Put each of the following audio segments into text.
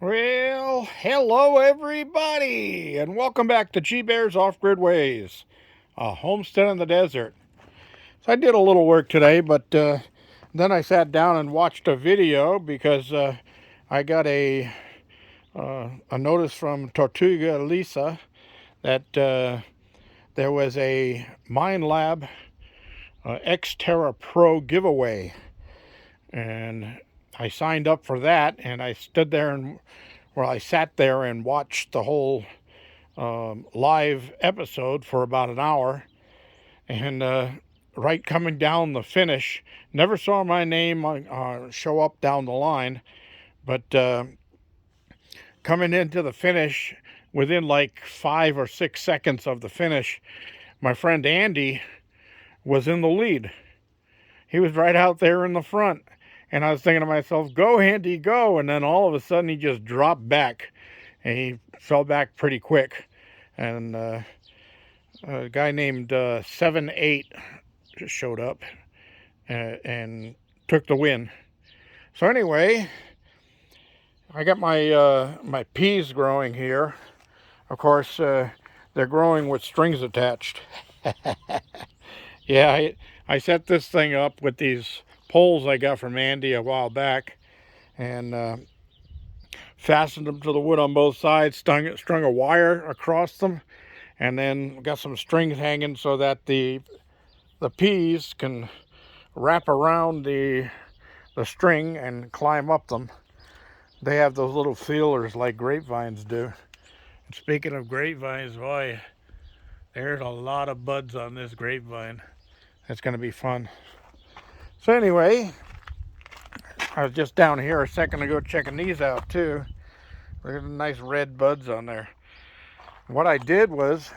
Well, hello everybody, and welcome back to G Bear's Off-Grid Ways, a homestead in the desert. So I did a little work today, but then I sat down and watched a video because I got a notice from Tortuga Lisa that there was a Minelab Xterrapro giveaway, and I signed up for that, and I stood there and I sat there and watched the whole live episode for about an hour, and right coming down the finish, never saw my name show up down the line, but coming into the finish, within like 5 or 6 seconds of the finish, my friend Andy was in the lead. He was right out there in the front. And I was thinking to myself, go Andy, go. And then all of a sudden he just dropped back. And he fell back pretty quick. And a guy named 7-8 showed up and took the win. So anyway, I got my peas growing here. Of course, they're growing with strings attached. Yeah, I set this thing up with these poles I got from Andy a while back, and fastened them to the wood on both sides, strung a wire across them, and then got some strings hanging so that the peas can wrap around the string and climb up them. They have those little feelers like grapevines do. And speaking of grapevines, boy, there's a lot of buds on this grapevine. It's going to be fun. So anyway, I was just down here a second ago checking these out too. There's nice red buds on there. What I did was,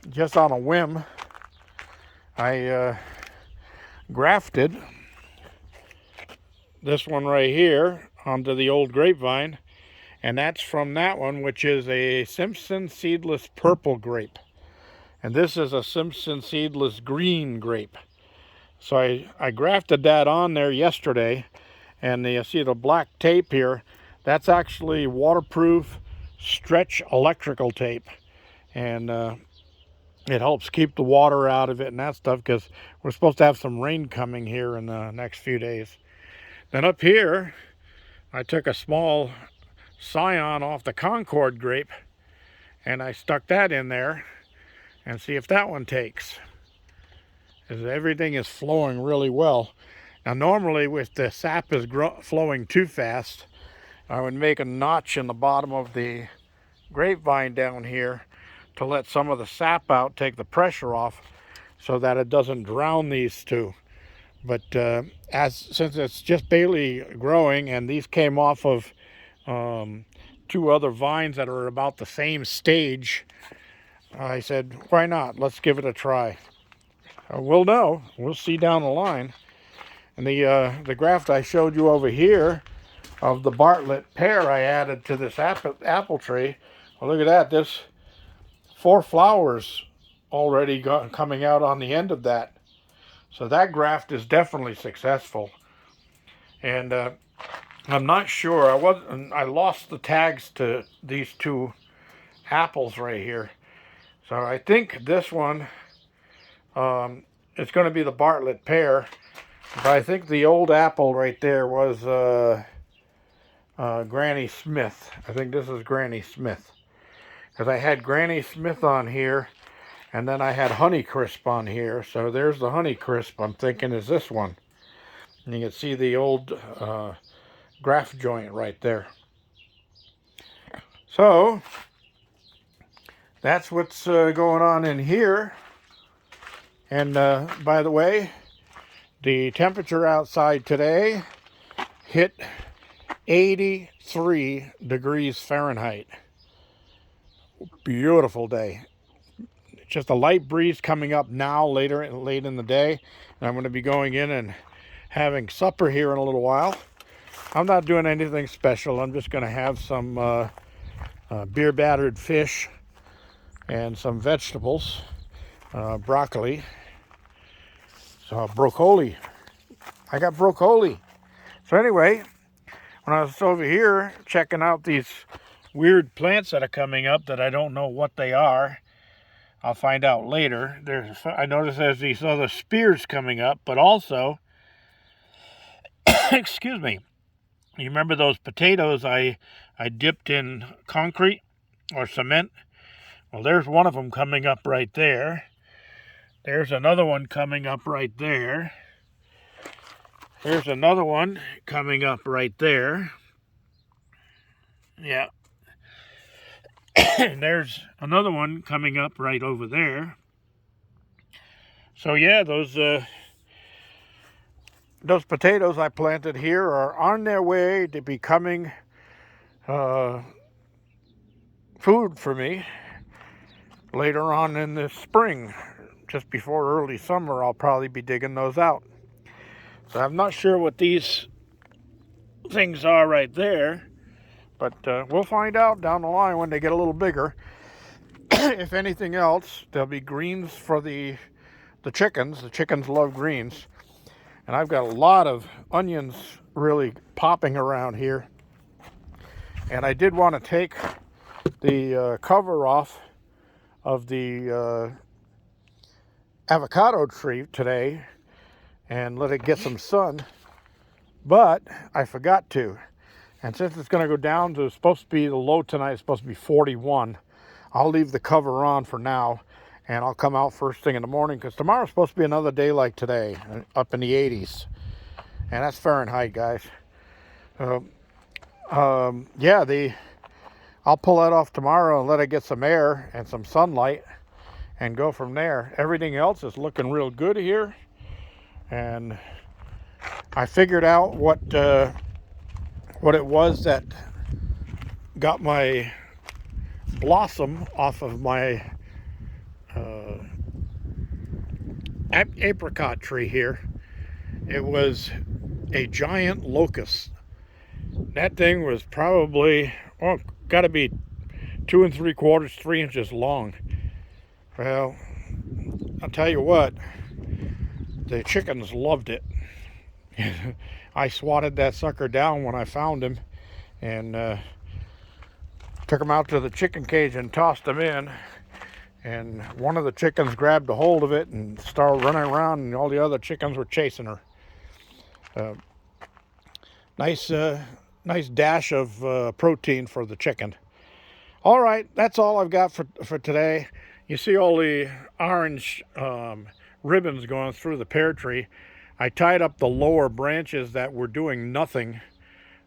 just on a whim, I grafted this one right here onto the old grapevine, and that's from that one, which is a Simpson seedless purple grape. And this is a Simpson seedless green grape. So I grafted that on there yesterday, and you see the black tape here, that's actually waterproof stretch electrical tape, and it helps keep the water out of it and that stuff, because we're supposed to have some rain coming here in the next few days. Then up here, I took a small scion off the Concord grape, and I stuck that in there, and see if that one takes. As everything is flowing really well. Now normally, if the sap is flowing too fast, I would make a notch in the bottom of the grapevine down here to let some of the sap out, take the pressure off, so that it doesn't drown these two. But since it's just barely growing, and these came off of 2 other vines that are about the same stage, I said, why not? Let's give it a try. We'll know. We'll see down the line. And the graft I showed you over here of the Bartlett pear I added to this apple tree. Well, look at that. There's 4 flowers already coming out on the end of that. So that graft is definitely successful. And I'm not sure. I lost the tags to these 2 apples right here. So I think this one, it's going to be the Bartlett pear. But I think the old apple right there was Granny Smith. I think this is Granny Smith. Because I had Granny Smith on here, and then I had Honeycrisp on here. So there's the Honeycrisp I'm thinking is this one. And you can see the old graft joint right there. So that's what's going on in here. And by the way, the temperature outside today hit 83 degrees Fahrenheit. Beautiful day. Just a light breeze coming up now, late in the day. And I'm going to be going in and having supper here in a little while. I'm not doing anything special. I'm just going to have some beer battered fish and some vegetables, broccoli. So broccoli. I got broccoli. So anyway, when I was over here checking out these weird plants that are coming up that I don't know what they are. I'll find out later. I noticed there's these other spears coming up, but also, excuse me, you remember those potatoes I dipped in concrete or cement? Well, there's one of them coming up right there. There's another one coming up right there. There's another one coming up right there. Yeah. And there's another one coming up right over there. So yeah, those potatoes I planted here are on their way to becoming food for me later on in the spring. Just before early summer, I'll probably be digging those out. So I'm not sure what these things are right there, but we'll find out down the line when they get a little bigger. If anything else, there'll be greens for the chickens. The chickens love greens. And I've got a lot of onions really popping around here. And I did want to take the cover off of the avocado tree today and let it get some sun, but I forgot to. And since it's going to go down to, supposed to be, the low tonight is supposed to be 41, I'll leave the cover on for now, and I'll come out first thing in the morning, because tomorrow's supposed to be another day like today, up in the 80s, and that's Fahrenheit, guys. Yeah, I'll pull that off tomorrow and let it get some air and some sunlight and go from there. Everything else is looking real good here, and I figured out what it was that got my blossom off of my apricot tree here. It was a giant locust. That thing was probably, got to be 2 3/4, 3 inches long. Well, I'll tell you what, the chickens loved it. I swatted that sucker down when I found him, and took him out to the chicken cage and tossed him in. And one of the chickens grabbed a hold of it and started running around, and all the other chickens were chasing her. Nice dash of protein for the chicken. All right, that's all I've got for today. You see all the orange ribbons going through the pear tree. I tied up the lower branches that were doing nothing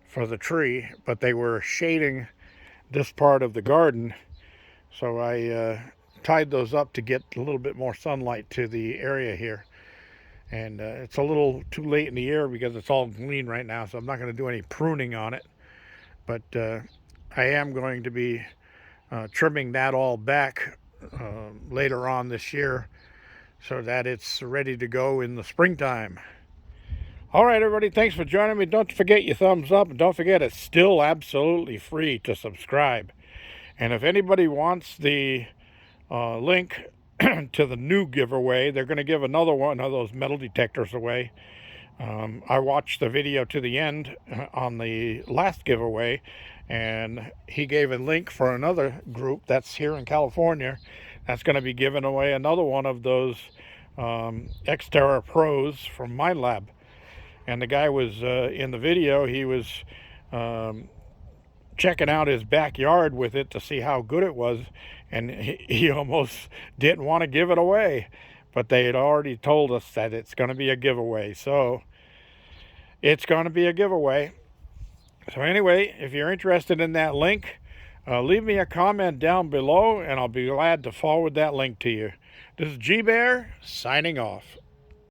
for the tree, but they were shading this part of the garden. So I tied those up to get a little bit more sunlight to the area here. And it's a little too late in the year because it's all green right now, so I'm not going to do any pruning on it. But I am going to be trimming that all back later on this year, so that it's ready to go in the springtime. All right, everybody, thanks for joining me. Don't forget your thumbs up, and don't forget it's still absolutely free to subscribe. And if anybody wants the link to the new giveaway, they're going to give another one of those metal detectors away. I watched the video to the end on the last giveaway, and he gave a link for another group that's here in California that's going to be giving away another one of those Xterrapros from Minelab. And the guy was in the video, he was checking out his backyard with it to see how good it was, and he almost didn't want to give it away, but they had already told us that it's going to be a giveaway. So it's going to be a giveaway. So anyway, if you're interested in that link, leave me a comment down below, and I'll be glad to forward that link to you. This is G Bear signing off.